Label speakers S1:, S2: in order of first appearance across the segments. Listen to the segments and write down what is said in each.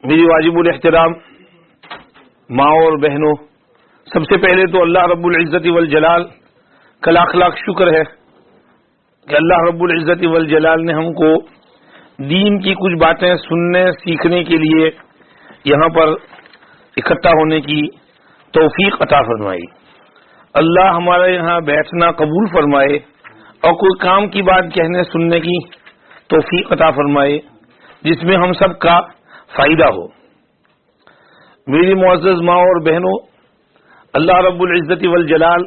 S1: میری واجب الاحترام ماں اور بہنوں، سب سے پہلے تو اللہ رب العزت والجلال کا لاکھ لاکھ شکر ہے کہ اللہ رب العزت والجلال نے ہم کو دین کی کچھ باتیں سننے سیکھنے کے لیے یہاں پر اکٹھا ہونے کی توفیق عطا فرمائی۔ اللہ ہمارے یہاں بیٹھنا قبول فرمائے اور کوئی کام کی بات کہنے سننے کی توفیق عطا فرمائے جس میں ہم سب کا فائدہ ہو۔ میری معزز ماں اور بہنوں، اللہ رب العزت والجلال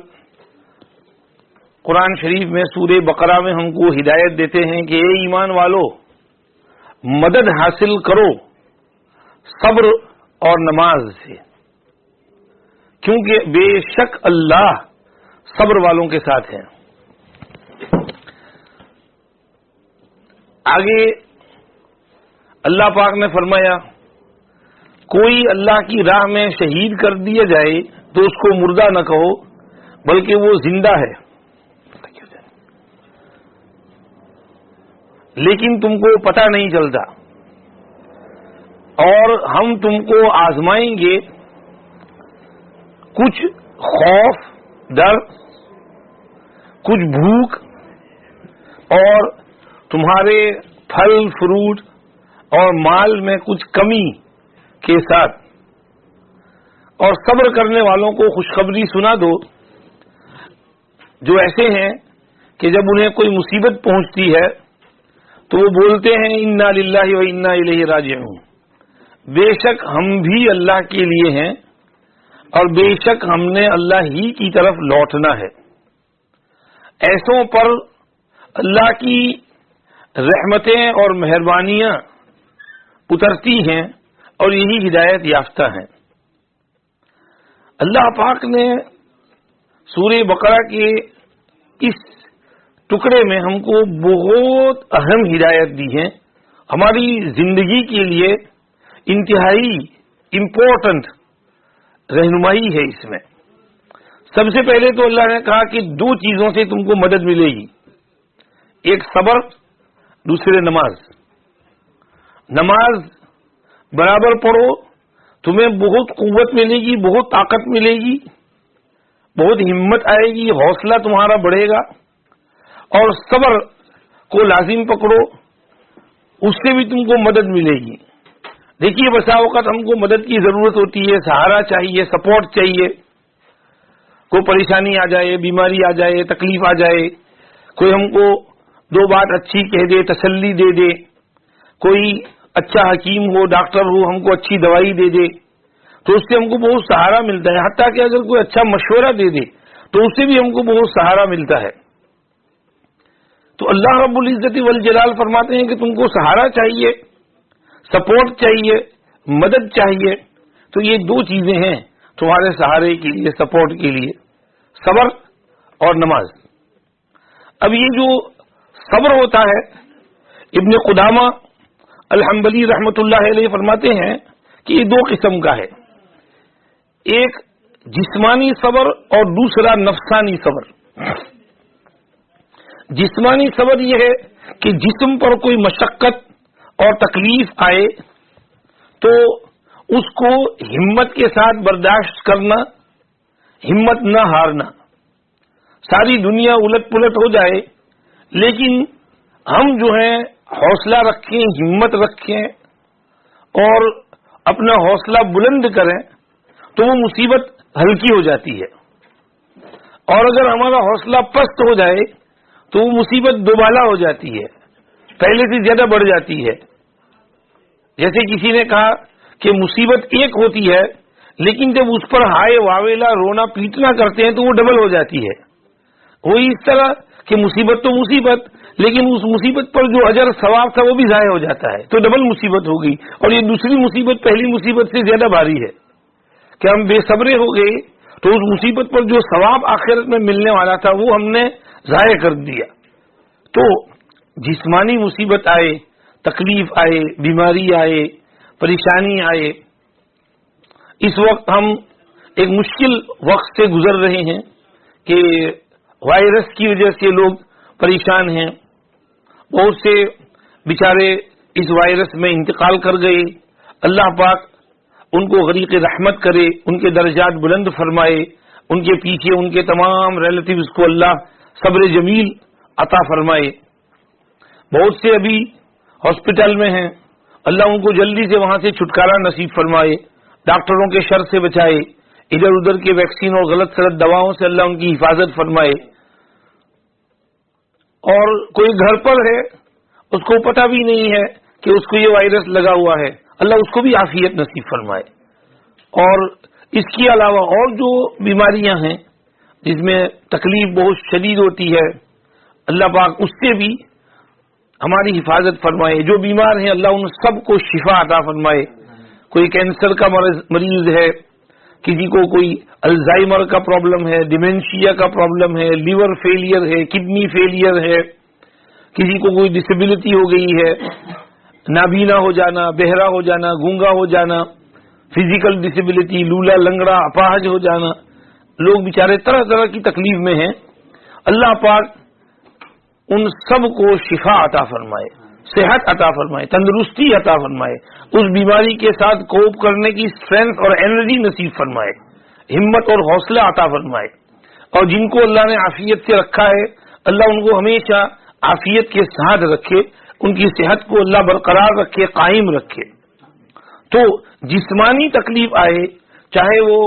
S1: قرآن شریف میں سورہ بقرہ میں ہم کو ہدایت دیتے ہیں کہ اے ایمان والو، مدد حاصل کرو صبر اور نماز سے، کیونکہ بے شک اللہ صبر والوں کے ساتھ ہیں۔ آگے اللہ پاک نے فرمایا، کوئی اللہ کی راہ میں شہید کر دیا جائے تو اس کو مردہ نہ کہو بلکہ وہ زندہ ہے، لیکن تم کو پتہ نہیں چلتا، اور ہم تم کو آزمائیں گے کچھ خوف ڈر، کچھ بھوک، اور تمہارے پھل فروٹ اور مال میں کچھ کمی کے ساتھ، اور صبر کرنے والوں کو خوشخبری سنا دو، جو ایسے ہیں کہ جب انہیں کوئی مصیبت پہنچتی ہے تو وہ بولتے ہیں انا للہ و انا الیہ راجعون، بے شک ہم بھی اللہ کے لیے ہیں اور بے شک ہم نے اللہ ہی کی طرف لوٹنا ہے۔ ایسوں پر اللہ کی رحمتیں اور مہربانیاں اترتی ہیں اور یہی ہدایت یافتہ ہیں۔ اللہ پاک نے سورہ بقرہ کے اس ٹکڑے میں ہم کو بہت اہم ہدایت دی ہے، ہماری زندگی کے لیے انتہائی امپورٹنٹ رہنمائی ہے اس میں۔ سب سے پہلے تو اللہ نے کہا کہ دو چیزوں سے تم کو مدد ملے گی، ایک صبر، دوسرے نماز۔ نماز برابر پڑھو، تمہیں بہت قوت ملے گی، بہت طاقت ملے گی، بہت ہمت آئے گی، حوصلہ تمہارا بڑھے گا، اور صبر کو لازم پکڑو، اس سے بھی تم کو مدد ملے گی۔ دیکھیے بسا اوقات ہم کو مدد کی ضرورت ہوتی ہے، سہارا چاہیے، سپورٹ چاہیے، کوئی پریشانی آ جائے، بیماری آ جائے، تکلیف آ جائے، کوئی ہم کو دو بات اچھی کہہ دے، تسلی دے دے، کوئی اچھا حکیم ہو، ڈاکٹر ہو، ہم کو اچھی دوائی دے دے تو اس سے ہم کو بہت سہارا ملتا ہے، حتیٰ کہ اگر کوئی اچھا مشورہ دے دے تو اس سے بھی ہم کو بہت سہارا ملتا ہے۔ تو اللہ رب العزت والجلال فرماتے ہیں کہ تم کو سہارا چاہیے، سپورٹ چاہیے، مدد چاہیے، تو یہ دو چیزیں ہیں تمہارے سہارے کے لیے، سپورٹ کے لیے، صبر اور نماز۔ اب یہ جو صبر ہوتا ہے، ابن قدامہ الحنبلی رحمۃ اللہ علیہ فرماتے ہیں کہ یہ دو قسم کا ہے، ایک جسمانی صبر اور دوسرا نفسانی صبر۔ جسمانی صبر یہ ہے کہ جسم پر کوئی مشقت اور تکلیف آئے تو اس کو ہمت کے ساتھ برداشت کرنا، ہمت نہ ہارنا، ساری دنیا الٹ پلٹ ہو جائے لیکن ہم جو ہیں حوصلہ رکھیں، ہمت رکھیں اور اپنا حوصلہ بلند کریں تو وہ مصیبت ہلکی ہو جاتی ہے، اور اگر ہمارا حوصلہ پست ہو جائے تو وہ مصیبت دوبالا ہو جاتی ہے، پہلے سے زیادہ بڑھ جاتی ہے۔ جیسے کسی نے کہا کہ مصیبت ایک ہوتی ہے لیکن جب اس پر ہائے واویلا رونا پیٹنا کرتے ہیں تو وہ ڈبل ہو جاتی ہے۔ وہی اس طرح کہ مصیبت تو مصیبت، لیکن اس مصیبت پر جو اجر ثواب تھا وہ بھی ضائع ہو جاتا ہے، تو ڈبل مصیبت ہو گئی، اور یہ دوسری مصیبت پہلی مصیبت سے زیادہ بھاری ہے کہ ہم بے صبرے ہو گئے تو اس مصیبت پر جو ثواب آخرت میں ملنے والا تھا وہ ہم نے ضائع کر دیا۔ تو جسمانی مصیبت آئے، تکلیف آئے، بیماری آئے، پریشانی آئے، اس وقت ہم ایک مشکل وقت سے گزر رہے ہیں کہ وائرس کی وجہ سے لوگ پریشان ہیں، بہت سے بیچارے اس وائرس میں انتقال کر گئے، اللہ پاک ان کو غریق رحمت کرے، ان کے درجات بلند فرمائے، ان کے پیچھے ان کے تمام ریلیٹیوز کو اللہ صبر جمیل عطا فرمائے۔ بہت سے ابھی ہاسپٹل میں ہیں، اللہ ان کو جلدی سے وہاں سے چھٹکارا نصیب فرمائے، ڈاکٹروں کے شر سے بچائے، ادھر ادھر کے ویکسین اور غلط سلط دواؤں سے اللہ ان کی حفاظت فرمائے۔ اور کوئی گھر پر ہے، اس کو پتہ بھی نہیں ہے کہ اس کو یہ وائرس لگا ہوا ہے، اللہ اس کو بھی عافیت نصیب فرمائے۔ اور اس کے علاوہ اور جو بیماریاں ہیں جس میں تکلیف بہت شدید ہوتی ہے، اللہ پاک اس سے بھی ہماری حفاظت فرمائے۔ جو بیمار ہیں اللہ ان سب کو شفا عطا فرمائے۔ کوئی کینسر کا مریض ہے، کسی کو کوئی الزائمر کا پرابلم ہے، ڈیمینشیا کا پرابلم ہے، لیور فیلئر ہے، کڈنی فیلئر ہے، کسی کو کوئی ڈسیبلٹی ہو گئی ہے، نابینا ہو جانا، بہرا ہو جانا، گونگا ہو جانا، فزیکل ڈسیبلٹی، لولا لنگڑا، اپاہج ہو جانا، لوگ بیچارے طرح طرح کی تکلیف میں ہیں، اللہ پاک ان سب کو شفا عطا فرمائے، صحت عطا فرمائے، تندرستی عطا فرمائے، اس بیماری کے ساتھ کوپ کرنے کی اسٹرینتھ اور انرجی نصیب فرمائے، ہمت اور حوصلہ عطا فرمائے۔ اور جن کو اللہ نے عافیت سے رکھا ہے، اللہ ان کو ہمیشہ عافیت کے ساتھ رکھے، ان کی صحت کو اللہ برقرار رکھے، قائم رکھے۔ تو جسمانی تکلیف آئے، چاہے وہ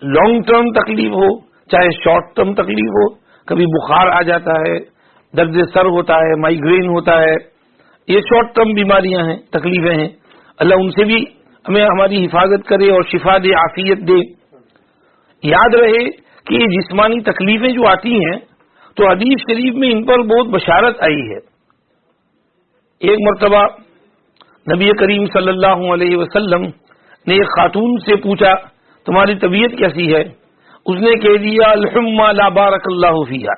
S1: لانگ ٹرم تکلیف ہو، چاہے شارٹ ٹرم تکلیف ہو، کبھی بخار آ جاتا ہے، درد سر ہوتا ہے، مائیگرین ہوتا ہے، یہ شارٹ ٹرم بیماریاں ہیں، تکلیفیں ہیں، اللہ ان سے بھی ہمیں ہماری حفاظت کرے اور شفا دے، عافیت دے۔ یاد رہے کہ یہ جسمانی تکلیفیں جو آتی ہیں تو حدیث شریف میں ان پر بہت بشارت آئی ہے۔ ایک مرتبہ نبی کریم صلی اللہ علیہ وسلم نے ایک خاتون سے پوچھا تمہاری طبیعت کیسی ہے؟ اس نے کہہ دیا الحمى لا بارک اللہ فیہا،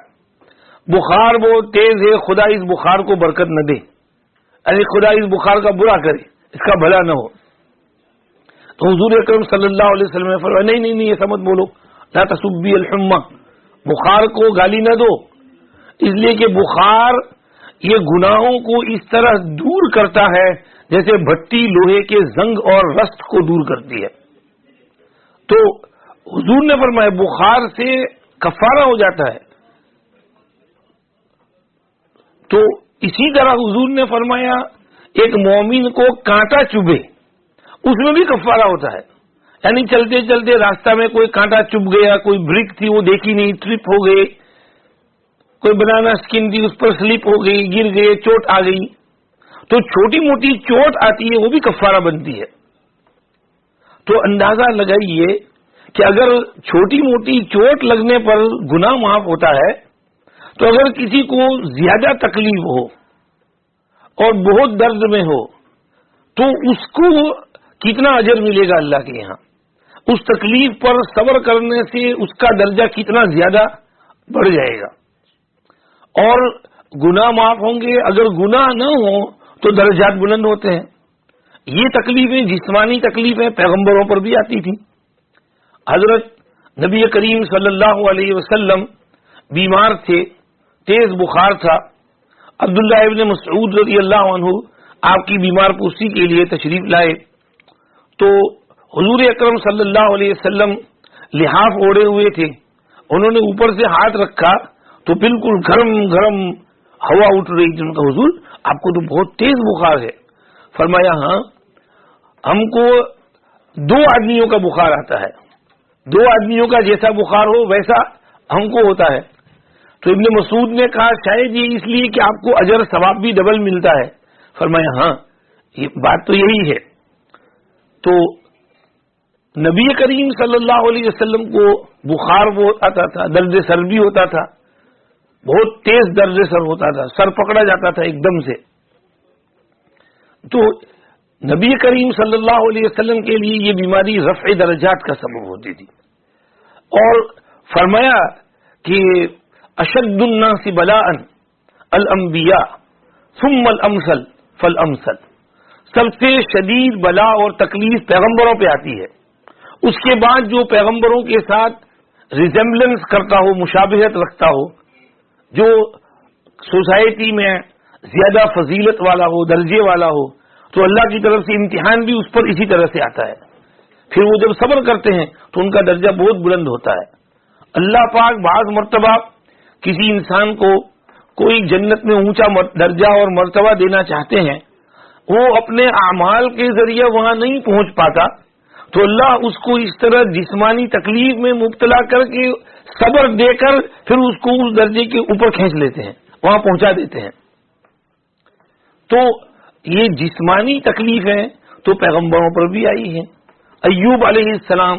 S1: بخار بہت تیز ہے، خدا اس بخار کو برکت نہ دے، یعنی خدا اس بخار کا برا کرے، اس کا بھلا نہ ہو۔ تو حضور اکرم صلی اللہ علیہ وسلم نے فرمایا نہیں ایسا مت بولو، لا تسبی الحمى، بخار کو گالی نہ دو، اس لیے کہ بخار یہ گناہوں کو اس طرح دور کرتا ہے جیسے بھٹی لوہے کے زنگ اور رست کو دور کرتی ہے۔ تو حضور نے فرمایا بخار سے کفارہ ہو جاتا ہے۔ تو اسی طرح حضور نے فرمایا ایک مومن کو کانٹا چبھے اس میں بھی کفارہ ہوتا ہے، یعنی چلتے چلتے راستہ میں کوئی کانٹا چبھ گیا، کوئی برک تھی وہ دیکھی نہیں، ٹرپ ہو گئے، کوئی بنانا اسکن تھی اس پر سلپ ہو گئی، گر گئے، چوٹ آ گئی، تو چھوٹی موٹی چوٹ آتی ہے وہ بھی کفارہ بنتی ہے۔ تو اندازہ لگائیے کہ اگر چھوٹی موٹی چوٹ لگنے پر گناہ معاف ہوتا ہے تو اگر کسی کو زیادہ تکلیف ہو اور بہت درد میں ہو تو اس کو کتنا اجر ملے گا اللہ کے یہاں، اس تکلیف پر صبر کرنے سے اس کا درجہ کتنا زیادہ بڑھ جائے گا، اور گناہ معاف ہوں گے۔ اگر گناہ نہ ہو تو درجات بلند ہوتے ہیں۔ یہ تکلیفیں جسمانی تکلیفیں پیغمبروں پر بھی آتی تھی۔ حضرت نبی کریم صلی اللہ علیہ وسلم بیمار تھے، تیز بخار تھا، عبداللہ ابن مسعود رضی اللہ عنہ آپ کی بیمار پرسی کے لیے تشریف لائے تو حضور اکرم صلی اللہ علیہ وسلم لحاف اوڑے ہوئے تھے، انہوں نے اوپر سے ہاتھ رکھا تو بالکل گرم گرم ہوا اٹھ رہی تھی۔ ان کا حضور آپ کو تو بہت تیز بخار ہے۔ فرمایا ہاں، ہم کو 2 آدمیوں کا بخار آتا ہے، 2 آدمیوں کا جیسا بخار ہو ویسا ہم کو ہوتا ہے۔ تو ابن مسعود نے کہا شاید یہ اس لیے کہ آپ کو اجر ثواب بھی ڈبل ملتا ہے۔ فرمایا ہاں، یہ بات تو یہی ہے۔ تو نبی کریم صلی اللہ علیہ وسلم کو بخار بہت آتا تھا، درد سر بھی ہوتا تھا، بہت تیز درد سر ہوتا تھا، سر پکڑا جاتا تھا ایک دم سے۔ تو نبی کریم صلی اللہ علیہ وسلم کے لیے یہ بیماری رفع درجات کا سبب ہوتی تھی، اور فرمایا کہ اشد الناس بلاء الانبیاء ثم الامثل فالامثل، سب سے شدید بلا اور تکلیف پیغمبروں پہ آتی ہے، اس کے بعد جو پیغمبروں کے ساتھ ریزمبلنس کرتا ہو، مشابہت رکھتا ہو، جو سوسائٹی میں زیادہ فضیلت والا ہو، درجے والا ہو، تو اللہ کی طرف سے امتحان بھی اس پر اسی طرح سے آتا ہے. پھر وہ جب صبر کرتے ہیں تو ان کا درجہ بہت بلند ہوتا ہے. اللہ پاک بعض مرتبہ کسی انسان کو کوئی جنت میں اونچا درجہ اور مرتبہ دینا چاہتے ہیں، وہ اپنے اعمال کے ذریعے وہاں نہیں پہنچ پاتا، تو اللہ اس کو اس طرح جسمانی تکلیف میں مبتلا کر کے صبر دے کر پھر اس کو اس درجے کے اوپر کھینچ لیتے ہیں، وہاں پہنچا دیتے ہیں. تو یہ جسمانی تکلیفیں تو پیغمبروں پر بھی آئی ہیں. ایوب علیہ السلام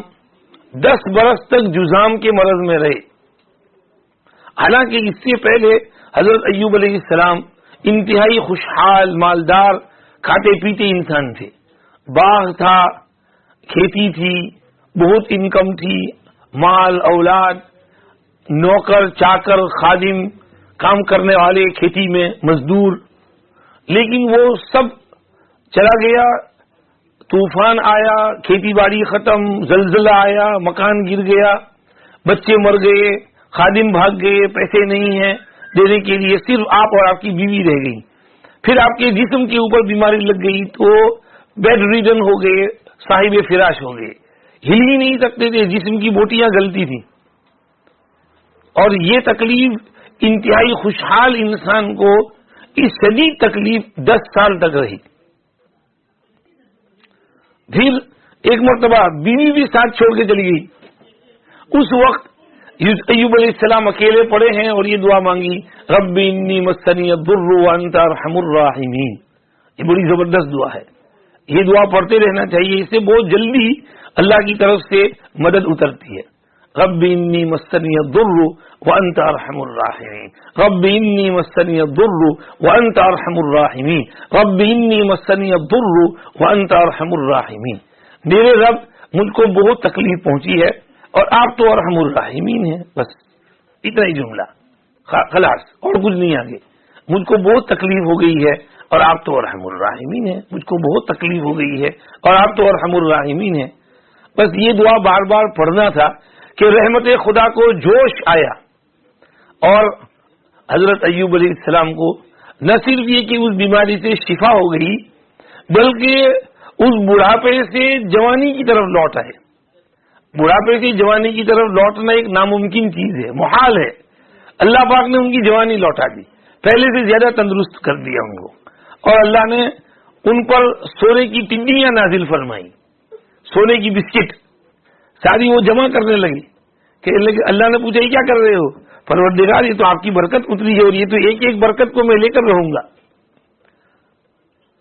S1: 10 برس تک جذام کے مرض میں رہے. حالانکہ اس سے پہلے حضرت ایوب علیہ السلام انتہائی خوشحال، مالدار، کھاتے پیتے انسان تھے. باغ تھا، کھیتی تھی، بہت انکم تھی، مال اولاد، نوکر چاکر خادم، کام کرنے والے کھیتی میں مزدور. لیکن وہ سب چلا گیا، طوفان آیا، کھیتی باڑی ختم، زلزلہ آیا، مکان گر گیا، بچے مر گئے، خادم بھاگ گئے، پیسے نہیں ہیں دینے کے لیے، صرف آپ اور آپ کی بیوی رہ گئی. پھر آپ کے جسم کے اوپر بیماری لگ گئی تو بیڈ ریڈن ہو گئے، صاحب فراش ہو گئے، ہل ہی نہیں سکتے تھے، جسم کی بوٹیاں گلتی تھیں. اور یہ تکلیف انتہائی خوشحال انسان کو اس شدید تکلیف 10 سال تک رہی. پھر ایک مرتبہ بیوی بھی ساتھ چھوڑ کے چلی گئی. اس وقت ایوب علیہ السلام اکیلے پڑے ہیں اور یہ دعا مانگی، رب انی مسنی الضر وانت ارحم الراحمین. یہ بڑی زبردست دعا ہے، یہ دعا پڑھتے رہنا چاہیے، اس سے بہت جلدی اللہ کی طرف سے مدد اترتی ہے. رب انی مسنی الضر وانت ارحم الراحمین، رب انی مسنی الضر وانت ارحم الراحمین، رب انی مسنی الضر وانت ارحم الراحمین. میرے رب مجھ کو بہت تکلیف پہنچی ہے اور آپ تو ارحم الراحمین ہیں. بس اتنا ہی جملہ، خلاص، اور کچھ نہیں آگے. مجھ کو بہت تکلیف ہو گئی ہے اور آپ تو ارحم الراحمین ہیں، مجھ کو بہت تکلیف ہو گئی ہے اور آپ تو ارحم الراحمین ہیں. بس یہ دعا بار بار پڑھنا تھا کہ رحمت خدا کو جوش آیا اور حضرت ایوب علیہ السلام کو نہ صرف یہ کہ اس بیماری سے شفا ہو گئی بلکہ اس بڑھاپے سے جوانی کی طرف لوٹ آئے. بڑھاپے سے جوانی کی طرف لوٹنا ایک ناممکن چیز ہے، محال ہے. اللہ پاک نے ان کی جوانی لوٹا دی، پہلے سے زیادہ تندرست کر دیا ان کو، اور اللہ نے ان پر سونے کی ٹنڈیاں نازل فرمائی، سونے کی بسکٹ ساری وہ جمع کرنے لگی. کہ اللہ نے پوچھا یہ کیا کر رہے ہو؟ پروردگار یہ تو آپ کی برکت اتری ہے اور یہ تو ایک ایک برکت کو میں لے کر رہوں گا.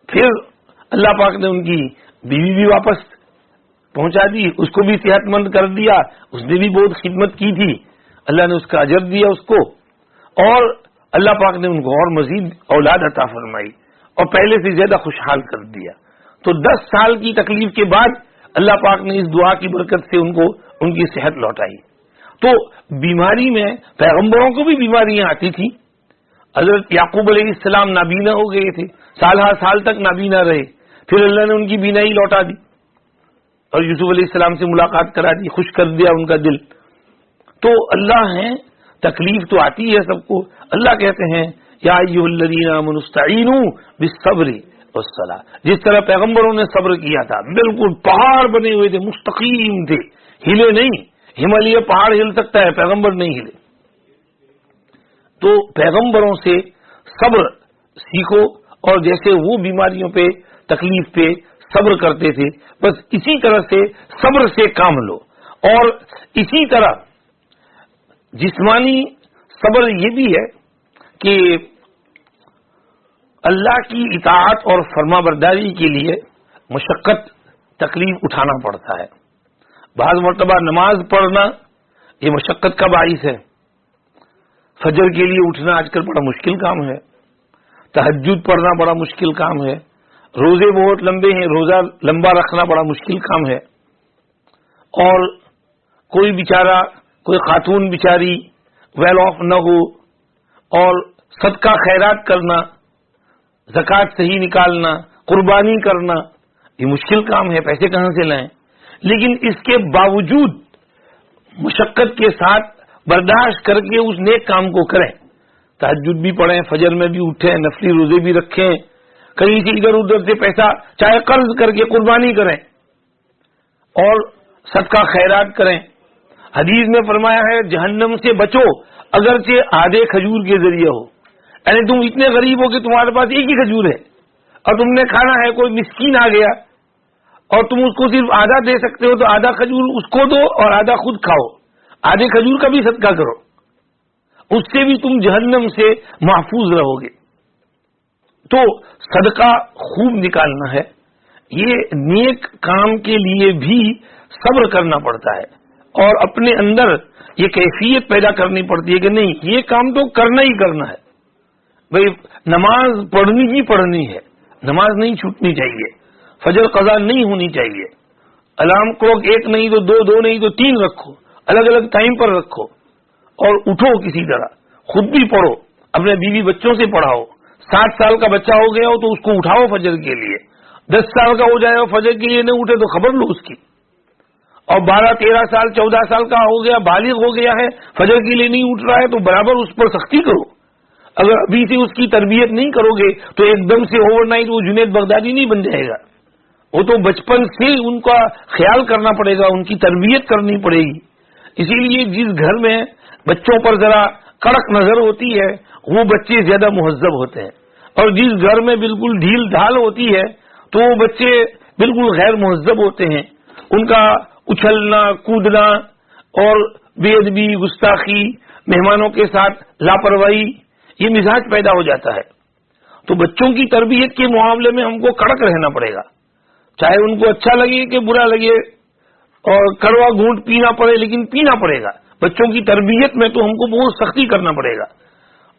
S1: پھر اللہ پاک نے ان کی بیوی بھی واپس پہنچا دی، اس کو بھی صحت مند کر دیا، اس نے بھی بہت خدمت کی تھی، اللہ نے اس کا اجر دیا اس کو، اور اللہ پاک نے ان کو اور مزید اولاد عطا فرمائی اور پہلے سے زیادہ خوشحال کر دیا. تو 10 سال کی تکلیف کے بعد اللہ پاک نے اس دعا کی برکت سے ان کو ان کی صحت لوٹائی. تو بیماری میں پیغمبروں کو بھی بیماریاں آتی تھیں. حضرت یعقوب علیہ السلام نابینا ہو گئے تھے، سال تک نابینا رہے، پھر اللہ نے ان کی بینائی لوٹا دی اور یوسف علیہ السلام سے ملاقات کرا دی، خوش کر دیا ان کا دل. تو اللہ ہے، تکلیف تو آتی ہے سب کو. اللہ کہتے ہیں یا ایھا الذین آمنوا استعینوا بالصبر والصلاۃ. جس طرح پیغمبروں نے صبر کیا تھا، بالکل پہاڑ بنے ہوئے تھے، مستقیم تھے، ہلے نہیں. ہمالیہ پہاڑ ہل سکتا ہے، پیغمبر نہیں ہلے. تو پیغمبروں سے صبر سیکھو، اور جیسے وہ بیماریوں پہ، تکلیف پہ صبر کرتے تھے، بس اسی طرح سے صبر سے کام لو. اور اسی طرح جسمانی صبر یہ بھی ہے کہ اللہ کی اطاعت اور فرما برداری کے لیے مشقت، تکلیف اٹھانا پڑتا ہے. بعض مرتبہ نماز پڑھنا یہ مشقت کا باعث ہے. فجر کے لیے اٹھنا آج کل بڑا مشکل کام ہے، تہجد پڑھنا بڑا مشکل کام ہے، روزے بہت لمبے ہیں، روزہ لمبا رکھنا بڑا مشکل کام ہے. اور کوئی بیچارہ، کوئی خاتون بیچاری ویل آف نہ ہو، اور صدقہ خیرات کرنا، زکوٰۃ صحیح نکالنا، قربانی کرنا، یہ مشکل کام ہے، پیسے کہاں سے لائیں؟ لیکن اس کے باوجود مشقت کے ساتھ برداشت کر کے اس نیک کام کو کریں. تہجد بھی پڑھیں، فجر میں بھی اٹھیں، نفلی روزے بھی رکھیں، کہیں سے ادھر ادھر سے پیسہ چاہے قرض کر کے قربانی کریں اور صدقہ خیرات کریں. حدیث میں فرمایا ہے جہنم سے بچو اگرچہ آدھے کھجور کے ذریعے ہو. یعنی تم اتنے غریب ہو کہ تمہارے پاس ایک ہی کھجور ہے اور تم نے کھانا ہے, کوئی مسکین آ گیا اور تم اس کو صرف آدھا دے سکتے ہو تو آدھا کھجور اس کو دو اور آدھا خود کھاؤ. آدھے کھجور کا بھی صدقہ کرو, اس سے بھی تم جہنم سے محفوظ رہو گے. تو صدقہ خوب نکالنا ہے. یہ نیک کام کے لیے بھی صبر کرنا پڑتا ہے اور اپنے اندر یہ کیفیت پیدا کرنی پڑتی ہے کہ نہیں یہ کام تو کرنا ہی کرنا ہے. بھئی نماز پڑھنی ہی پڑھنی ہے, نماز نہیں چھوٹنی چاہیے, فجر قضا نہیں ہونی چاہیے. الارم کلوک 1 نہیں تو 2, 2 نہیں تو 3 رکھو, الگ الگ ٹائم پر رکھو اور اٹھو کسی طرح. خود بھی پڑھو, اپنے بیوی بچوں سے پڑھاؤ. 7 سال کا بچہ ہو گیا ہو تو اس کو اٹھاؤ فجر کے لیے. 10 سال کا ہو جائے اور فجر کے لیے نہیں اٹھے تو خبر لو اس کی. اور 12, 13 سال 14 سال کا ہو گیا, بالغ ہو گیا ہے, فجر کے لیے نہیں اٹھ رہا ہے تو برابر اس پر سختی کرو. اگر ابھی سے اس کی تربیت نہیں کرو گے تو ایک دم سے اوور نائٹ وہ جنید بغدادی نہیں بن جائے گا. وہ تو بچپن سے ان کا خیال کرنا پڑے گا, ان کی تربیت کرنی پڑے گی. اسی لیے جس گھر میں بچوں پر ذرا کڑک نظر ہوتی ہے وہ بچے زیادہ مہذب ہوتے ہیں, اور جس گھر میں بالکل ڈھیل ڈھال ہوتی ہے تو وہ بچے بالکل غیر مہذب ہوتے ہیں. ان کا اچھلنا کودنا اور بے ادبی, گستاخی, مہمانوں کے ساتھ لاپرواہی, یہ مزاج پیدا ہو جاتا ہے. تو بچوں کی تربیت کے معاملے میں ہم کو کڑک رہنا پڑے گا, چاہے ان کو اچھا لگے کہ برا لگے اور کڑوا گھونٹ پینا پڑے لیکن پینا پڑے گا. بچوں کی تربیت میں تو ہم کو بہت سختی کرنا پڑے گا.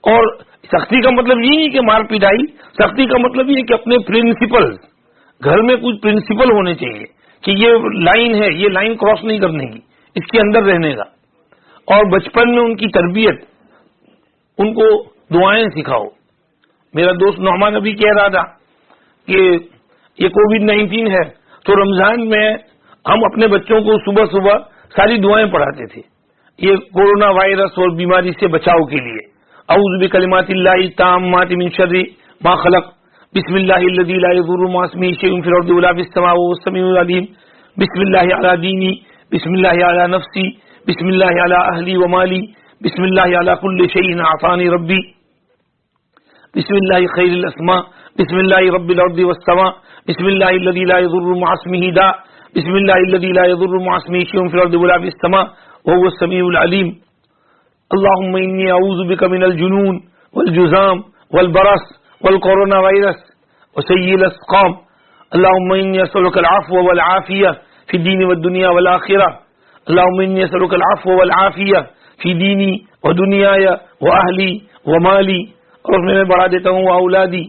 S1: اور سختی کا مطلب یہ نہیں کہ مار پیٹائی, سختی کا مطلب یہ کہ اپنے پرنسپل, گھر میں کچھ پرنسپل ہونے چاہیے کہ یہ لائن ہے, یہ لائن کراس نہیں کرنے کی, اس کے اندر رہنے کا. اور بچپن میں ان کی تربیت, ان کو دعائیں سکھاؤ. میرا دوست نعمان ابھی کہہ رہا تھا کہ یہ کووڈ-19 ہے تو رمضان میں ہم اپنے بچوں کو صبح صبح ساری دعائیں پڑھاتے تھے یہ کورونا وائرس اور بیماری سے بچاؤ کے لیے. اعوذ بکلمات اللہ التامات من شر ما خلق, بسم اللہ الذی لا یضر مع اسمہ شیء فی الارض ولا فی السماء وهو السمیع العلیم, بسم اللہ علی دینی, بسم اللہ علی نفسی, بسم اللہ علی اہلی ومالی, بسم اللہ علی کل شیء اعطانی ربی, بسم اللہ خیر الاسماء, بسم اللہ رب الارض والسماء, بسم اللہ الذی لا یضر مع اسمہ داء, بسم اللہ الذی لا یضر مع اسمہ شیء فی الارض ولا فی السماء وهو السمیع العلیم. اللهم انی اعوذ بک من الجنون والجذام والبرص والکورونا وائرس وسیء الاسقام. اللهم انی اسألک العفو والعافیہ فی الدین والدنیا والآخرہ. اللهم انی اسألک العفو والعافیہ فی دینی ودنیای واہلی ومالی, اور میں بڑھا دیتا ہوں اولادی.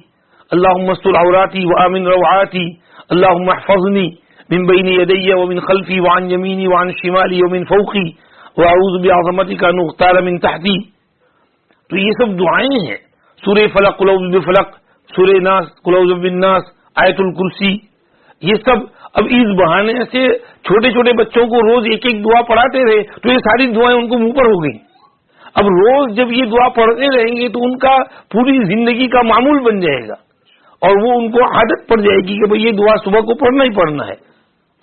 S1: اللهم استر عوراتی وآمن روعاتی. اللهم احفظنی من بین یدی ومن خلفی وعن یمینی وعن شمالی ومن فوقی واعوذ بعظمتک ان اغتال من تحتی. تو یہ سب دعائیں ہیں. سورہ فلق, قل اعوذ بفلق, سورہ ناس, قل اعوذ بالناس, آیت الکرسی, یہ سب اب اس بہانے سے چھوٹے چھوٹے بچوں کو روز ایک ایک دعا پڑھاتے رہے تو یہ ساری دعائیں ان کو منہ پر ہو گئی. اب روز جب یہ دعا پڑھتے رہیں گے تو ان کا پوری زندگی کا معمول بن جائے گا اور وہ ان کو عادت پڑ جائے گی کہ بھئی یہ دعا صبح کو پڑھنا ہی پڑھنا ہے.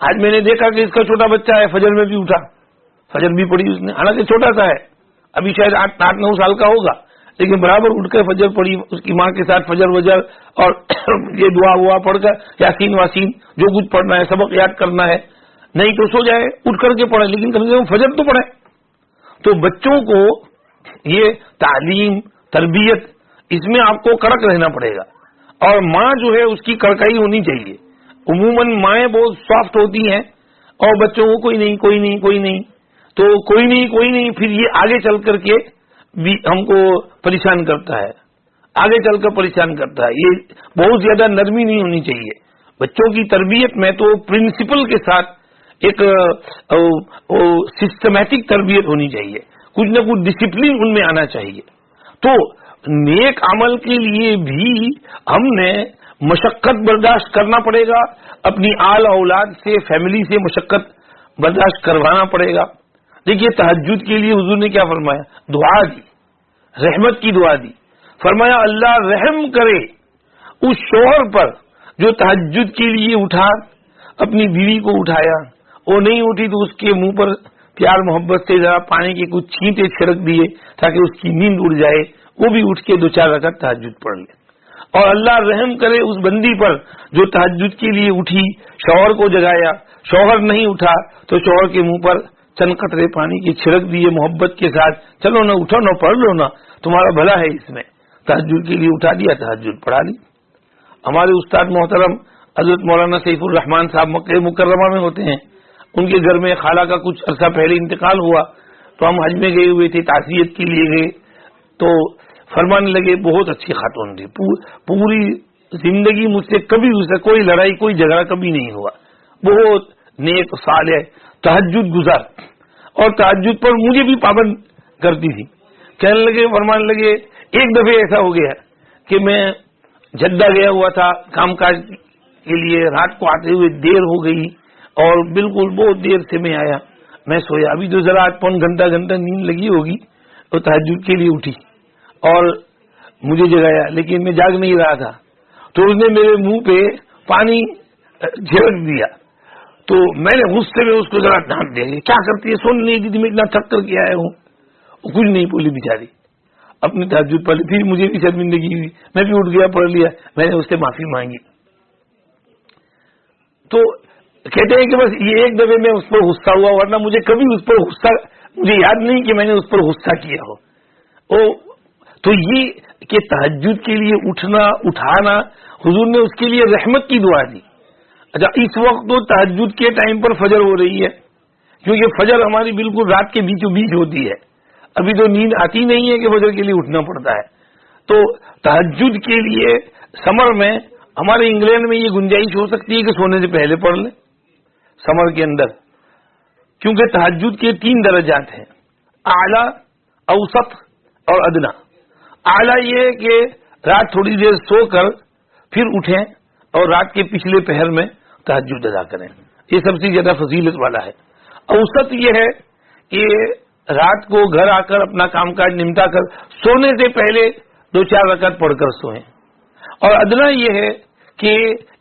S1: آج میں نے دیکھا کہ اس کا چھوٹا بچہ ہے, فجر میں بھی اٹھا, فجر بھی پڑھی اس نے, حالانکہ چھوٹا سا ہے, ابھی شاید 8-9 سال کا ہوگا, لیکن برابر اٹھ کر فجر پڑھی, اس کی ماں کے ساتھ فجر وجر اور یہ دعا ہوا پڑھ کر یاسین واسین جو کچھ پڑھنا ہے, سبق یاد کرنا ہے, نہیں تو سو جائے اٹھ کر کے پڑھے, لیکن کم سے کم فجر تو پڑھے. تو بچوں کو یہ تعلیم تربیت اس میں آپ کو کڑک رہنا پڑے گا, اور ماں جو ہے اس کی کڑکائی ہونی چاہیے. عموماً مائیں بہت سافٹ ہوتی ہیں اور بچوں کو کوئی نہیں کوئی نہیں کوئی نہیں تو کوئی نہیں پھر یہ آگے چل کر کے بھی ہم کو پریشان کرتا ہے, آگے چل کر پریشان کرتا ہے. یہ بہت زیادہ نرمی نہیں ہونی چاہیے. بچوں کی تربیت میں تو پرنسپل کے ساتھ ایک سسٹمیٹک تربیت ہونی چاہیے, کچھ نہ کچھ ڈسپلن ان میں آنا چاہیے. تو نیک عمل کے لیے بھی ہم نے مشقت برداشت کرنا پڑے گا, اپنی آل اولاد سے, فیملی سے مشقت برداشت کروانا پڑے گا. دیکھیے تہجد کے لیے حضور نے کیا فرمایا, دعا دی, رحمت کی دعا دی. فرمایا اللہ رحم کرے اس شوہر پر جو تہجد کے لیے اٹھا، اپنی بیوی کو اٹھایا، وہ نہیں اٹھی تو اس کے منہ پر پیار محبت سے ذرا پانی کے کچھ چھینٹے چھڑک دیے تاکہ اس کی نیند اڑ جائے، وہ بھی اٹھ کے 2-4 رکعت تہجد پڑھ لے۔ اور اللہ رحم کرے اس بندی پر جو تہجد کے لیے اٹھی، شوہر کو جگایا، شوہر نہیں اٹھا تو شوہر کے منہ پر چند قطرے پانی کے چھڑک دیے محبت کے ساتھ، چلو نہ اٹھو نہ پڑھ لو نا، تمہارا بھلا ہے اس میں، تہجد کے لیے اٹھا دیا، تہجد پڑھا لی۔ ہمارے استاد محترم حضرت مولانا سیف الرحمان صاحب مکہ مکرمہ میں ہوتے ہیں، ان کے گھر میں خالہ کا کچھ عرصہ پہلے انتقال ہوا تو ہم حج میں گئے ہوئے تھے، تعزیت کے لیے گئے تو فرمانے لگے بہت اچھی خاتون تھی، پوری زندگی مجھ سے کبھی اس سے کوئی لڑائی کوئی جھگڑا کبھی نہیں ہوا، بہت نیک صالح تہجد گزار، اور تہجد پر مجھے بھی پابند کرتی تھی۔ کہنے لگے فرمانے لگے ایک دفعہ ایسا ہو گیا کہ میں جدہ گیا ہوا تھا کام کاج کے لیے، رات کو آتے ہوئے دیر ہو گئی اور بالکل بہت دیر سے میں آیا، میں سویا، ابھی تو ذرا 8 گھنٹہ نیند لگی ہوگی تو تہجد کے لیے اٹھی اور مجھے جگایا، لیکن میں جاگ نہیں رہا تھا تو اس نے میرے منہ پہ پانی جھڑک دیا تو میں نے غصے میں اس کو ذرا ڈانٹ دیا، کیا کرتی ہے، سن نہیں دی تھی، میں اتنا تھک کر کے آیا ہوں، وہ کچھ نہیں بولی بیچاری، اپنی تہجد پڑھ لی، پھر مجھے بھی شرمندگی ہوئی، میں بھی اٹھ گیا پڑھ لیا، میں نے اس سے معافی مانگی۔ تو کہتے ہیں کہ بس یہ ایک دفعہ میں اس پر غصہ ہوا، ورنہ مجھے کبھی اس پر غصہ، مجھے یاد نہیں کہ میں نے اس پر غصہ کیا ہو۔ تو یہ کہ تہجد کے لیے اٹھنا اٹھانا، حضور نے اس کے لیے رحمت کی دعا دی۔ اچھا اس وقت تو تہجد کے ٹائم پر فجر ہو رہی ہے، کیونکہ فجر ہماری بالکل رات کے بیچوں بیچ ہوتی ہے، ابھی تو نیند آتی نہیں ہے کہ فجر کے لیے اٹھنا پڑتا ہے۔ تو تہجد کے لیے سمر میں ہمارے انگلینڈ میں یہ گنجائش ہو سکتی ہے کہ سونے سے پہلے پڑھ لیں سمر کے اندر، کیونکہ تہجد کے 3 درجات ہیں، اعلیٰ، اوسط اور ادنا۔ اعلیٰ یہ کہ رات تھوڑی دیر سو کر پھر اٹھیں اور رات کے پچھلے پہر میں تہجد ادا کریں، یہ سب سے زیادہ فضیلت والا ہے۔ اوسط یہ ہے کہ رات کو گھر آ کر اپنا کام کاج نمٹا کر سونے سے پہلے 2-4 رکعت پڑھ کر سوئیں، اور ادنا یہ ہے کہ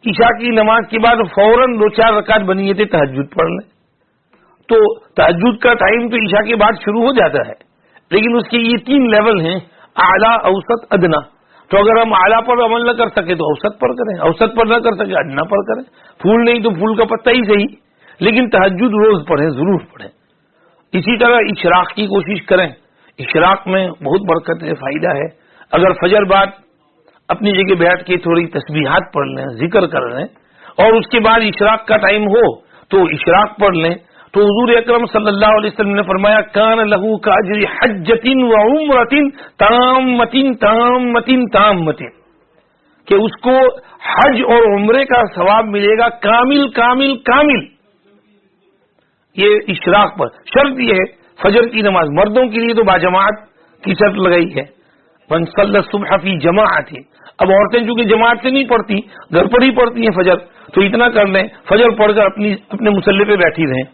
S1: عشاء کی نماز کے بعد فوراً 2-4 رکعت بنیے تھے تہجد پڑھ لیں۔ تو تہجد کا ٹائم تو عشاء کے بعد شروع ہو جاتا ہے، لیکن اس کے یہ 3 لیول ہیں، اعلیٰ، اوسط، ادنا۔ تو اگر ہم اعلیٰ پر عمل نہ کر سکے تو اوسط پر کریں، اوسط پر نہ کر سکے ادنا پر کریں، پھول نہیں تو پھول کا پتہ ہی صحیح، لیکن تہجد روز پڑھیں، ضرور پڑھیں۔ اسی طرح اشراق کی کوشش کریں، اشراق میں بہت برکت ہے، فائدہ ہے۔ اگر فجر بعد اپنی جگہ بیٹھ کے تھوڑی تسبیحات پڑھ لیں، ذکر کر لیں، اور اس کے بعد اشراق کا ٹائم ہو تو اشراق پڑھ لیں، تو حضور اکرم صلی اللہ علیہ وسلم نے فرمایا کان لہو کاجر حجۃ و عمرۃ تامۃ تامۃ تامۃ، کہ اس کو حج اور عمرے کا ثواب ملے گا کامل کامل کامل۔ یہ اشراق پر شرط یہ ہے، فجر کی نماز مردوں کے لیے تو باجماعت کی شرط لگائی ہے، من صلی الصبح فی جماعت۔ اب عورتیں چونکہ جماعت سے نہیں پڑھتی، گھر پر ہی پڑھتی ہیں فجر، تو اتنا کر لیں فجر پڑھ کر اپنے مصلی پہ بیٹھی رہیں،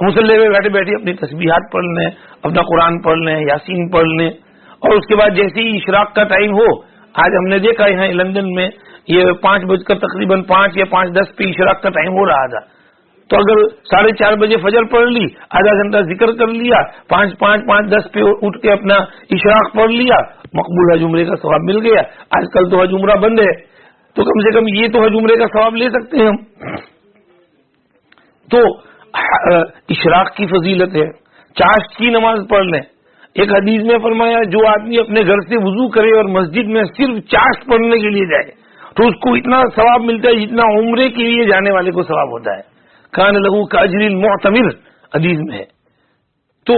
S1: مصلی پہ بیٹھے بیٹھے اپنی تسبیحات پڑھ لیں، اپنا قرآن پڑھ لیں، یاسین پڑھ لیں، اور اس کے بعد جیسے ہی اشراق کا ٹائم ہو، آج ہم نے دیکھا یہاں لندن میں یہ 5 بج کر تقریباً 5 یا 5:10 پہ اشراق کا ٹائم ہو رہا تھا، تو اگر 4:30 بجے فجر پڑھ لی، آدھا گھنٹہ ذکر کر لیا، 5:10 پہ اٹھ کے اپنا اشراق پڑھ لیا، مقبول حج عمرے کا ثواب مل گیا۔ آج کل تو حج عمرہ بند ہے، تو کم سے کم یہ تو حج عمرے کا ثواب لے سکتے ہیں ہم۔ تو اشراق کی فضیلت ہے۔ چاشت کی نماز پڑھ لیں، ایک حدیث میں فرمایا جو آدمی اپنے گھر سے وضو کرے اور مسجد میں صرف چاشت پڑھنے کے لیے جائے تو اس کو اتنا ثواب ملتا ہے جتنا عمرے کے لیے جانے والے کو ثواب ہوتا ہے، کان لہو کاجر المعتمر حدیث میں ہے۔ تو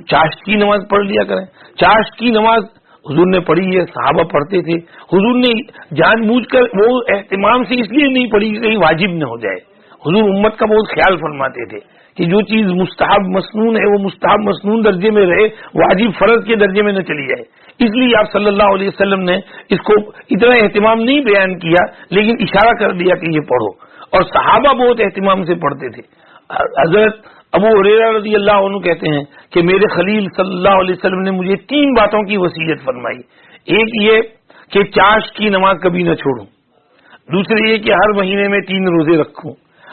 S1: چاشت کی نماز پڑھ لیا کریں۔ چاشت کی نماز حضور نے پڑھی ہے، صحابہ پڑھتے تھے، حضور نے جان بوجھ کر وہ اہتمام سے اس لیے نہیں پڑھی کہ کہیں واجب نہ ہو جائے، حضور امت کا بہت خیال فرماتے تھے کہ جو چیز مستحب مسنون ہے وہ مستحب مسنون درجے میں رہے، واجب فرض کے درجے میں نہ چلی جائے، اس لیے آپ صلی اللہ علیہ وسلم نے اس کو اتنا اہتمام نہیں بیان کیا، لیکن اشارہ کر دیا کہ یہ پڑھو، اور صحابہ بہت اہتمام سے پڑھتے تھے۔ حضرت ابو ہریرہ رضی اللہ عنہ کہتے ہیں کہ میرے خلیل صلی اللہ علیہ وسلم نے مجھے 3 باتوں کی وصیت فرمائی، ایک یہ کہ چاشت کی نماز کبھی نہ چھوڑوں، دوسرے یہ کہ ہر مہینے میں 3 روزے رکھوں،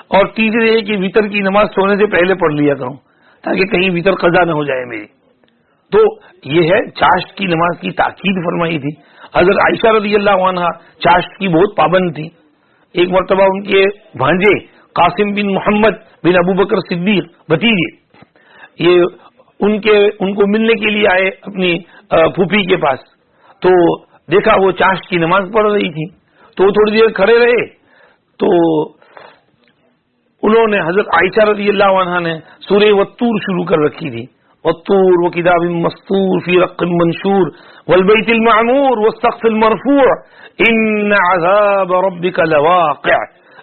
S1: اور تیسرے یہ کہ وتر کی نماز سونے سے پہلے پڑھ لیا کروں تاکہ کہیں وتر قضا نہ ہو جائے میری۔ تو یہ ہے چاشت کی نماز کی تاکید فرمائی تھی۔ حضرت عائشہ رضی اللہ عنہا چاشت کی بہت پابند تھی۔ ایک مرتبہ ان کے بھانجے قاسم بن محمد بن ابو بکر صدیق بھتیجے یہ ان کو ملنے کے لیے آئے اپنی پھوپھی کے پاس، تو دیکھا وہ چاشت کی نماز پڑھ رہی تھی، تو وہ تھوڑی دیر کھڑے رہے، تو انہوں نے حضرت عائشہ رضی اللہ عنہا نے سورہ والطور شروع کر رکھی تھی، والطور وکتاب مسطور فی رق منشور والبیت المعمور والسقف المرفوع ان عذاب ربک لواقع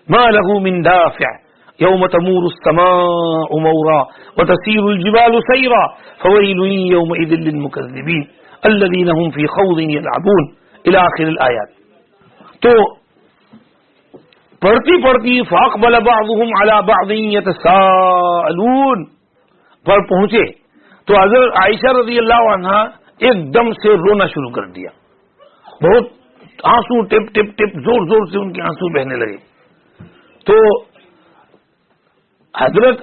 S1: ما له من دافع یوم تمور السماء مورا وتسیر الجبال سیرا فویل یومئذ للمکذبین الذین هم فی خوض یلعبون الی آخر الآیات۔ تو پڑھتی پڑھتی فاقبل بعضهم على بعض يتساءلون پر پہنچے تو حضرت عائشہ رضی اللہ عنہا ایک دم سے رونا شروع کر دیا، بہت آنسو ٹپ ٹپ ٹپ زور زور سے ان کے آنسو بہنے لگے۔ تو حضرت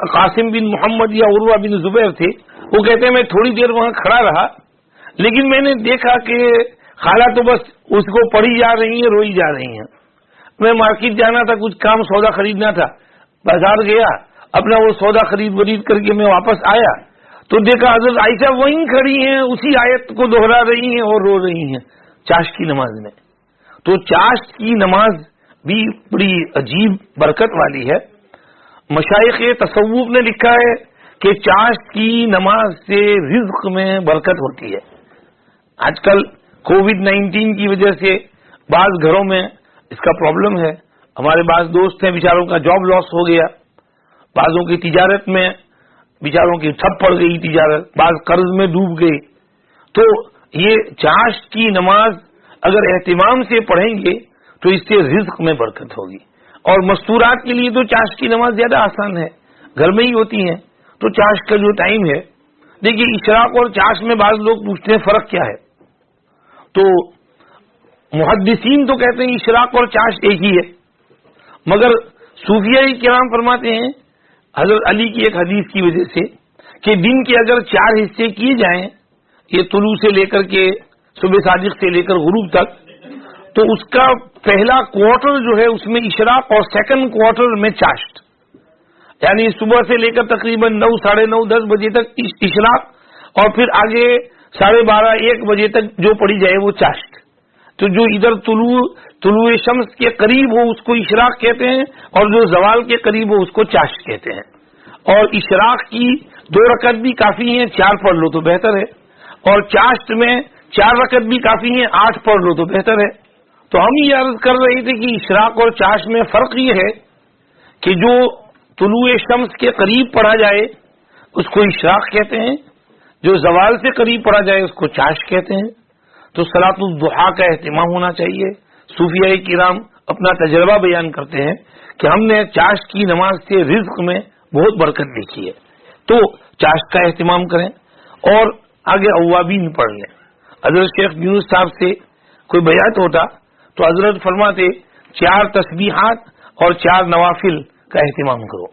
S1: قاسم بن محمد یا عروہ بن زبیر تھے، وہ کہتے ہیں میں تھوڑی دیر وہاں کھڑا رہا، لیکن میں نے دیکھا کہ خالہ تو بس اس کو پڑھی جا رہی ہیں، روئی جا رہی ہیں۔ میں مارکیٹ جانا تھا، کچھ کام سودا خریدنا تھا، بازار گیا، اپنا وہ سودا خرید کر کے میں واپس آیا تو دیکھا حضرت عائشہ وہیں کھڑی ہیں، اسی آیت کو دہرا رہی ہیں اور رو رہی ہیں چاشت کی نماز میں۔ تو چاشت کی نماز بھی بڑی عجیب برکت والی ہے۔ مشائخ تصوف نے لکھا ہے کہ چاشت کی نماز سے رزق میں برکت ہوتی ہے۔ آج کل کووڈ-19 کی وجہ سے بعض گھروں میں اس کا پرابلم ہے۔ ہمارے بعض دوست ہیں بیچاروں کا جاب لاس ہو گیا، بعضوں کی تجارت میں بیچاروں کی ٹھپ پڑ گئی تجارت، بعض قرض میں ڈوب گئے۔ تو یہ چاشت کی نماز اگر اہتمام سے پڑھیں گے تو اس سے رزق میں برکت ہوگی۔ اور مستورات کے لیے تو چاشت کی نماز زیادہ آسان ہے، گھر میں ہی ہوتی ہیں۔ تو چاشت کا جو ٹائم ہے، دیکھیے اشراق اور چاشت میں بعض لوگ پوچھتے ہیں فرق کیا ہے، تو محدثین تو کہتے ہیں اشراق اور چاشت ایک ہی ہے، مگر صوفیاء کرام فرماتے ہیں حضرت علی کی ایک حدیث کی وجہ سے کہ دن کے اگر 4 حصے کیے جائیں، یہ طلوع سے لے کر کے صبح صادق سے لے کر غروب تک، تو اس کا پہلا کوارٹر جو ہے اس میں اشراق اور سیکنڈ کوارٹر میں چاشت، یعنی صبح سے لے کر تقریباً 9، 9:30، 10 بجے تک اشراق، اور پھر آگے 12:30، 1 بجے تک جو پڑھی جائے وہ چاشت۔ تو جو ادھر طلوع شمس کے قریب ہو اس کو اشراق کہتے ہیں، اور جو زوال کے قریب ہو اس کو چاشت کہتے ہیں۔ اور اشراق کی 2 رکعت بھی کافی ہیں، 4 پڑھ لو تو بہتر ہے، اور چاشت میں 4 رکعت بھی کافی ہیں، 8 پڑھ لو تو بہتر ہے۔ تو ہم یہ عرض کر رہے تھے کہ اشراق اور چاشت میں فرق یہ ہے کہ جو طلوع شمس کے قریب پڑھا جائے اس کو اشراق کہتے ہیں، جو زوال سے قریب پڑھا جائے اس کو چاشت کہتے ہیں۔ تو صلاۃ الضحیٰ کا اہتمام ہونا چاہیے۔ صوفیاء کرام اپنا تجربہ بیان کرتے ہیں کہ ہم نے چاشت کی نماز سے رزق میں بہت برکت دیکھی ہے، تو چاشت کا اہتمام کریں اور آگے اوابین پڑھ لیں۔ حضرت شیخ یونس صاحب سے کوئی بیعت ہوتا تو حضرت فرماتے 4 تسبیحات اور 4 نوافل کا اہتمام کرو۔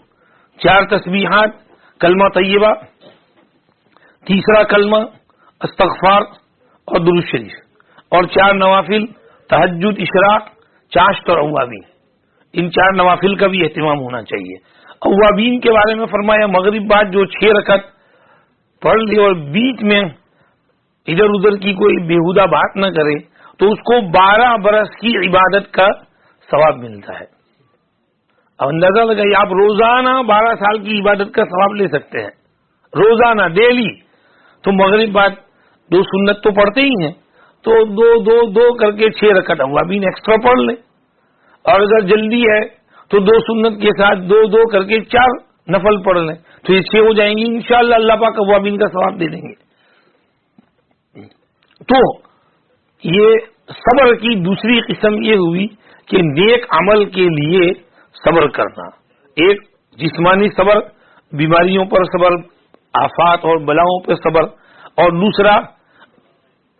S1: 4 تسبیحات کلمہ طیبہ، تیسرا کلمہ استغفار اور درود شریف، اور 4 نوافل تہجد، اشراق، چاشت اور اوابین۔ ان 4 نوافل کا بھی اہتمام ہونا چاہیے۔ اوابین کے بارے میں فرمایا مغرب بعد جو 6 رکعت پڑھ لی اور بیچ میں ادھر ادھر کی کوئی بےہودہ بات نہ کرے تو اس کو 12 برس کی عبادت کا ثواب ملتا ہے۔ اب اندازہ لگائیے، آپ روزانہ 12 سال کی عبادت کا ثواب لے سکتے ہیں، روزانہ ڈیلی۔ تو مغرب بعد 2 سنت تو پڑھتے ہی ہیں، تو 2 کر کے 6 رکعت اوابین ایکسٹرا پڑھ لیں، اور اگر جلدی ہے تو 2 سنت کے ساتھ 2 کر کے 4 نفل پڑھ لیں، تو یہ 6 ہو جائیں گی۔ انشاءاللہ اللہ پاک اوابین کا ثواب دے دیں گے۔ تو یہ صبر کی دوسری قسم یہ ہوئی کہ نیک عمل کے لیے صبر کرنا، ایک جسمانی صبر، بیماریوں پر صبر، آفات اور بلاؤں پر صبر، اور دوسرا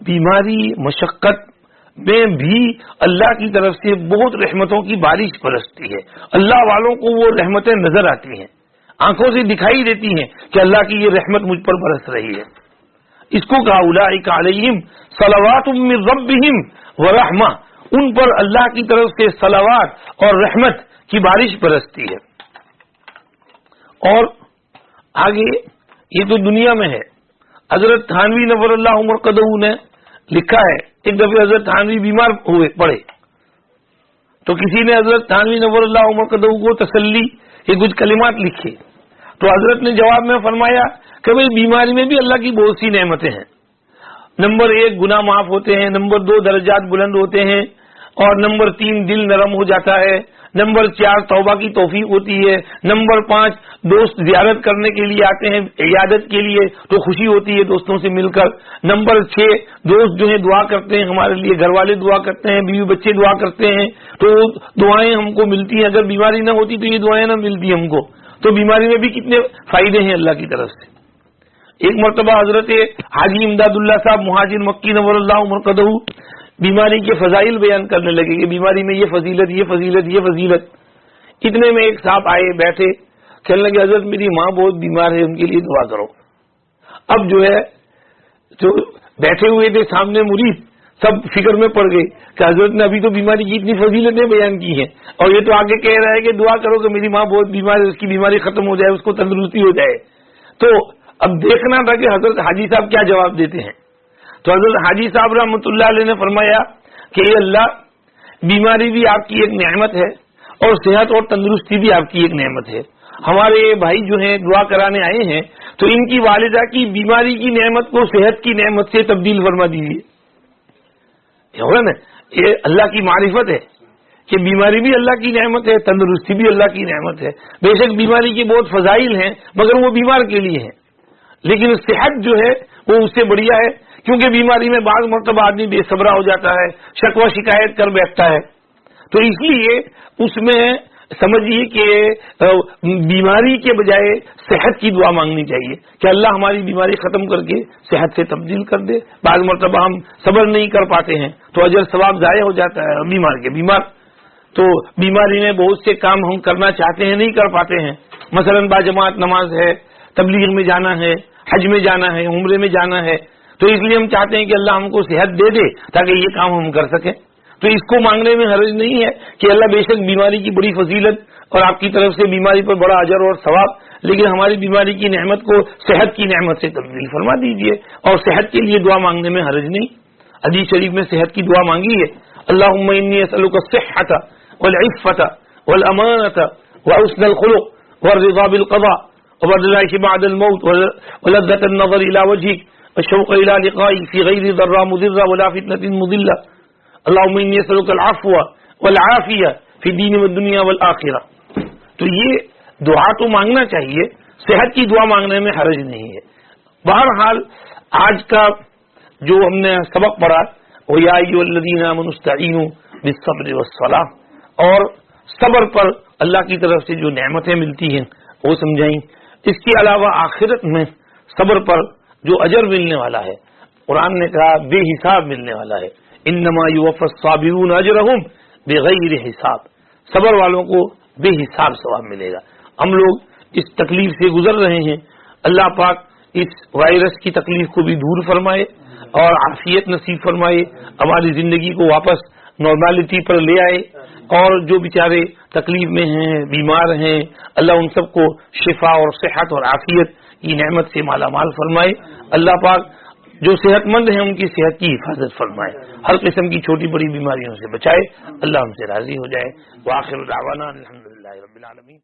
S1: بیماری مشقت میں بھی اللہ کی طرف سے بہت رحمتوں کی بارش برستی ہے. اللہ والوں کو وہ رحمتیں نظر آتی ہیں, آنکھوں سے دکھائی دیتی ہیں کہ اللہ کی یہ رحمت مجھ پر برس رہی ہے. اس کو کہا اولئک علیہم صلوات من ربہم ورحمہ, ان پر اللہ کی طرف سے صلوات اور رحمت کی بارش برستی ہے. اور آگے یہ تو دنیا میں ہے. حضرت تھانوی نور اللہ مرقدہ نے لکھا ہے, ایک دفعہ حضرت تھانوی بیمار ہوئے پڑے تو کسی نے حضرت تھانوی نور اللہ مرقدہ کو تسلی یہ کچھ کلمات لکھے تو حضرت نے جواب میں فرمایا کہ بھئی بیماری میں بھی اللہ کی بہت سی نعمتیں ہیں. نمبر 1 گناہ معاف ہوتے ہیں, نمبر 2 درجات بلند ہوتے ہیں, اور نمبر 3 دل نرم ہو جاتا ہے, نمبر 4 توبہ کی توفیق ہوتی ہے, نمبر 5 دوست زیارت کرنے کے لیے آتے ہیں عیادت کے لیے تو خوشی ہوتی ہے دوستوں سے مل کر, نمبر 6 دوست جو ہے دعا کرتے ہیں ہمارے لیے, گھر والے دعا کرتے ہیں, بیوی بچے دعا کرتے ہیں تو دعائیں ہم کو ملتی ہیں. اگر بیماری نہ ہوتی تو یہ دعائیں نہ ملتی ہم کو. تو بیماری میں بھی کتنے فائدے ہیں اللہ کی طرف سے. ایک مرتبہ حضرت حاجی امداد اللہ صاحب مہاجر مکی نور اللہ مرقدہ بیماری کے فضائل بیان کرنے لگے کہ بیماری میں یہ فضیلت یہ فضیلت یہ فضیلت. اتنے میں ایک صاحب آئے بیٹھے, کہنے لگے حضرت میری ماں بہت بیمار ہے, ان کے لیے دعا کرو. اب جو ہے جو بیٹھے ہوئے تھے سامنے مرید سب فکر میں پڑ گئے کہ حضرت نے ابھی تو بیماری کی اتنی فضیلتیں بیان کی ہیں اور یہ تو آگے کہہ رہا ہے کہ دعا کرو کہ میری ماں بہت بیمار ہے, اس کی بیماری ختم ہو جائے, اس کو تندرستی ہو جائے. تو اب دیکھنا تھا کہ حضرت حاجی صاحب کیا جواب دیتے ہیں. تو حضرت حاجی صاحب رحمۃ اللہ علیہ نے فرمایا کہ اے اللہ, بیماری بھی آپ کی ایک نعمت ہے اور صحت اور تندرستی بھی آپ کی ایک نعمت ہے. ہمارے بھائی جو ہیں دعا کرانے آئے ہیں تو ان کی والدہ کی بیماری کی نعمت کو صحت کی نعمت سے تبدیل فرما دیجیے. ہوگا نا, یہ اللہ کی معرفت ہے کہ بیماری بھی اللہ کی نعمت ہے, تندرستی بھی اللہ کی نعمت ہے. بے شک بیماری کے بہت فضائل ہیں مگر وہ بیمار کے لیے ہیں, لیکن صحت جو ہے وہ اس سے بڑھیا ہے, کیونکہ بیماری میں بعض مرتبہ آدمی بے صبرا ہو جاتا ہے, شکوہ شکایت کر بیٹھتا ہے. تو اس لیے اس میں سمجھیے کہ بیماری کے بجائے صحت کی دعا مانگنی چاہیے کہ اللہ ہماری بیماری ختم کر کے صحت سے تبدیل کر دے. بعض مرتبہ ہم صبر نہیں کر پاتے ہیں تو اجر ثواب ضائع ہو جاتا ہے. بیمار کے بیمار تو بیماری میں بہت سے کام ہم کرنا چاہتے ہیں نہیں کر پاتے ہیں. مثلا باجماعت نماز ہے, تبلیغ میں جانا ہے, حج میں جانا ہے, عمرے میں جانا ہے, تو اس لیے ہم چاہتے ہیں کہ اللہ ہم کو صحت دے دے تاکہ یہ کام ہم کر سکیں. تو اس کو مانگنے میں حرج نہیں ہے کہ اللہ بے شک بیماری کی بڑی فضیلت اور آپ کی طرف سے بیماری پر بڑا اجر اور ثواب, لیکن ہماری بیماری کی نعمت کو صحت کی نعمت سے تبدیل فرما دیجئے, اور صحت کے لیے دعا مانگنے میں حرج نہیں. حدیث شریف میں صحت کی دعا مانگی ہے, اللہم انی اسألک الصحۃ والعفۃ والامانۃ وحسن الخلق والرضا بالقضاء وبرد بعد الموت ولذة النظر الى وجهك والشوق الى لقائك في غير ضراء مضرة ولا فتنة مضلة. اللہم انی اسألک العفو والعافیہ فی الدین والدنیا والآخرہ. تو یہ دعا تو مانگنا چاہیے, صحت کی دعا مانگنے میں حرج نہیں ہے. بہرحال آج کا جو ہم نے سبق پڑھا وہ یا ایھا الذین آمنوا استعینوا بالصبر والصلاۃ, اور صبر پر اللہ کی طرف سے جو نعمتیں ملتی ہیں وہ سمجھائیں. اس کے علاوہ آخرت میں صبر پر جو اجر ملنے والا ہے, قرآن نے کہا بے حساب ملنے والا ہے. انما یوفی الصابرون اجرہم بغیر حساب, صبر والوں کو بے حساب ثواب ملے گا. ہم لوگ اس تکلیف سے گزر رہے ہیں, اللہ پاک اس وائرس کی تکلیف کو بھی دور فرمائے اور عافیت نصیب فرمائے, ہماری زندگی کو واپس نارملٹی پر لے آئے, اور جو بیچارے تکلیف میں ہیں بیمار ہیں اللہ ان سب کو شفا اور صحت اور عافیت کی نعمت سے مالا مال فرمائے. اللہ پاک جو صحت مند ہیں ان کی صحت کی حفاظت فرمائے, ہر قسم کی چھوٹی بڑی بیماریوں سے بچائے, اللہ ہم سے راضی ہو جائے. وآخر دعوانا الحمدللہ رب العالمین.